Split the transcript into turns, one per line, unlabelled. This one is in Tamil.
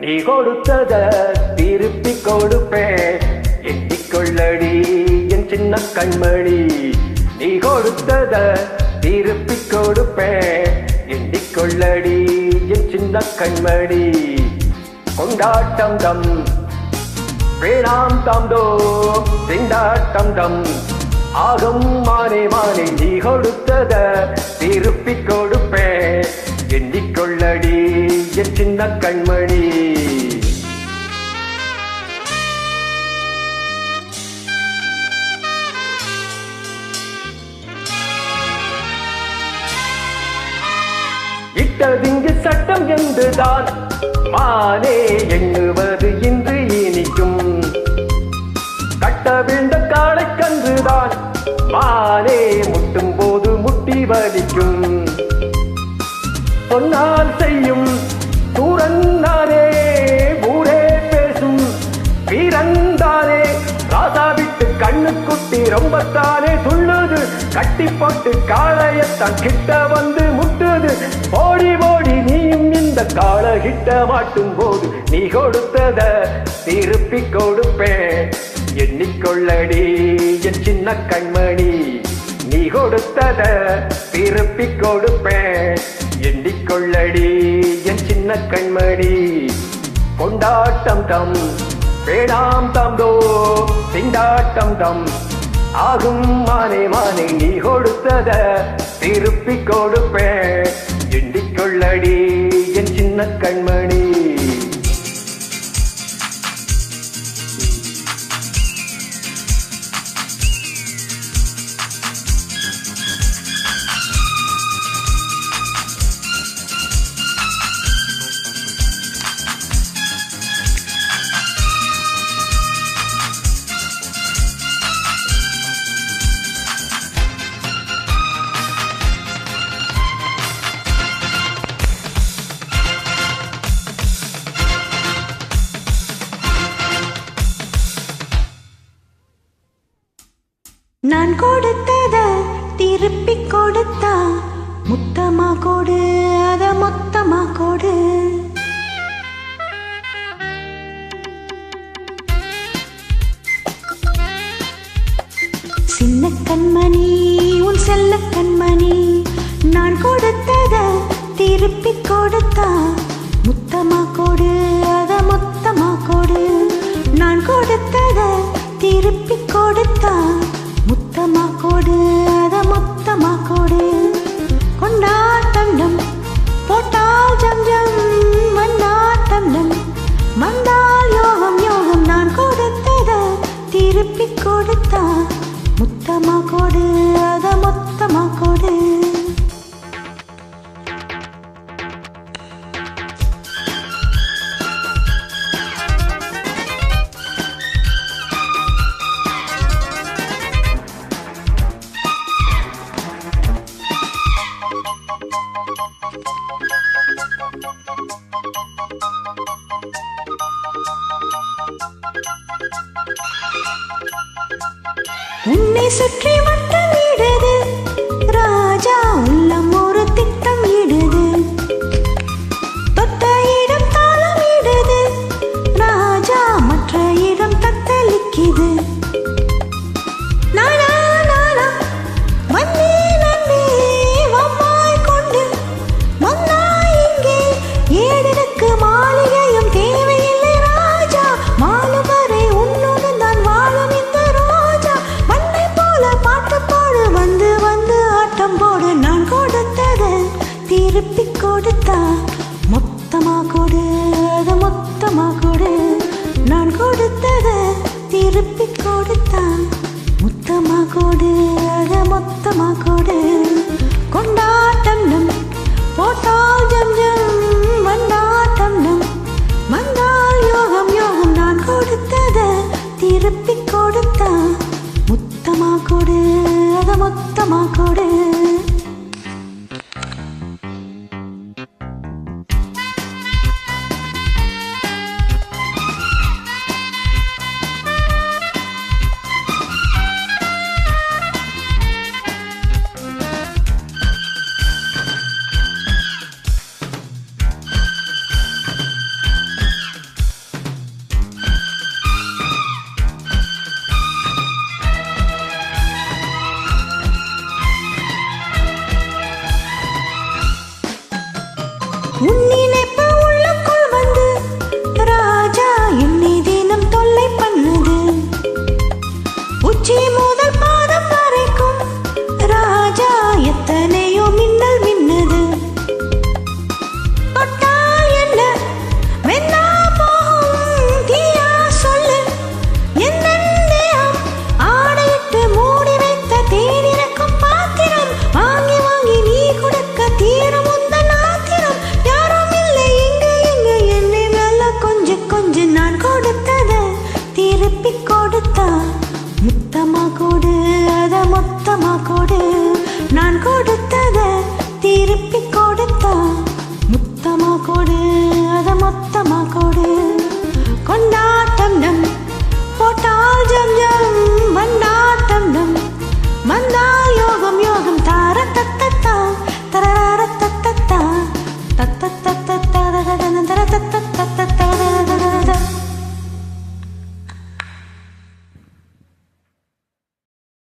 நீ கொடுத்தத திருப்பி கொடுப்பேன், எண்ணிக்கொள்ளடி என் சின்ன கண்மணி. நீ கொடுத்தத திருப்பி கொடுப்பேன், எண்ணிக்கொள்ளடி என் சின்ன கண்மணி. கொண்டாட்டம் தம் வேணாம் தாம்தோ திண்டாட்டம் தம் ஆகும் மானே மானே. நீ கொடுத்தத திருப்பி கொடுப்பேன், எண்ணிக்கொள்ளடி என் சின்ன கண்மணி. இட்டதிங்கு சட்டம் என்றுதான் மானே எண்ணுவது இன்று இனிக்கும். கட்ட விழுந்த காளை கன்றுதான் மானே முட்டும் போது முட்டி வலிக்கும். சொன்னால் செய்யும் சூரந்தானே, ஊரே பேசும் வீரந்தானே. ராசா விட்டு கண்ணு குட்டி ரொம்பத்தானே துள்ளுது, கட்டி போட்டு காளையத்தான் கிட்ட வந்து முட்டுது. ஓடி ஓடி நீயும் இந்த காளை கிட்ட மாட்டும் போது நீ கொடுத்தத திருப்பி கொடுப்பேன், எண்ணிக்கொள்ளடி என் சின்ன கண்மணி. நீ கொடுத்தத திருப்பி கொடுப்பேன், எண்ணிக்கொள்ளடி என் சின்ன கண்மணி. கொண்டாட்டம் தம் வேணாம் தாம்தோ திண்டாட்டம் தம் ஆகும் மானே மானே. நீ கொடுத்தத திருப்பி கொடுப்பேன், எண்ணிக்கொள்ளடி என் சின்ன கண்மணி.
நான் கொடுத்தத திருப்பி கொடுத்தா முத்தமா கொடு, அத மொத்தமா கொடு. சின்ன கண்மணி உன் செல்ல கண்மணி. நான் கொடுத்தத திருப்பி கொடுத்தா முத்தமா கொடு, அத மொத்தமா கொடு. நான் கொடுத்தத திருப்பி கொடுத்தா முத்தமா கொடு, அத மொத்தமா கொடு. கொண்டாட்டம் டம் போட்டால் ஜம் ஜம், மண்ணாட்டம் டம் மந்தால் யோகம் யோகம். நான் கொடுத்தத திருப்பி கொடுத்தா முத்தமா கொடு, அத மொத்தமா கொடு. உன்னை சுற்றி வட்டம் இடுது ராஜா, உள்ளம் ஒரு திட்டம் இடுது. தொட்ட இடம் தாளம் இடுது ராஜா, மற்ற இடம் தத்தளிக்குது. நானா நானா வந்தே நம்பி வம்மாய் கொண்டு வந்தாய் இங்கே. ஏழனுக்கு மாளிகையும் தேவையில்லை ராஜா, மாலுவரை உன்னுடன் தான் வாழும் இந்த ரோஜா. மண்ணை போல பாட்டு போடு, வந்து வந்து ஆட்டம் போடு. நான் கொடுத்தத திருப்பி கொடுத்தா மொத்தமா கொடு, அத மொத்தமா கொடு. நான் கொடுத்தத திருப்பி கொடுத்தா முத்தமா கொடு, அத மொத்தமா கொடு. கொண்டாட்டம் நம் போட்டால் ஜம் ஜம், மண்டாட்டம் நம் மந்தால் யோகம் யோகம். நான் கொடுத்தத திருப்பி கொடுத்தா முத்தமா கொடு, அத மொத்தமா கொடு. கொடுத்தா முத்தமா கொடு அத மொத்தமா கொடு நான் கொடுத்தத திருப்பி கொடுத்தா முத்தமா கொடு அத மொத்தமா கொடு கொண்டாட்டம் நம் போட்டால்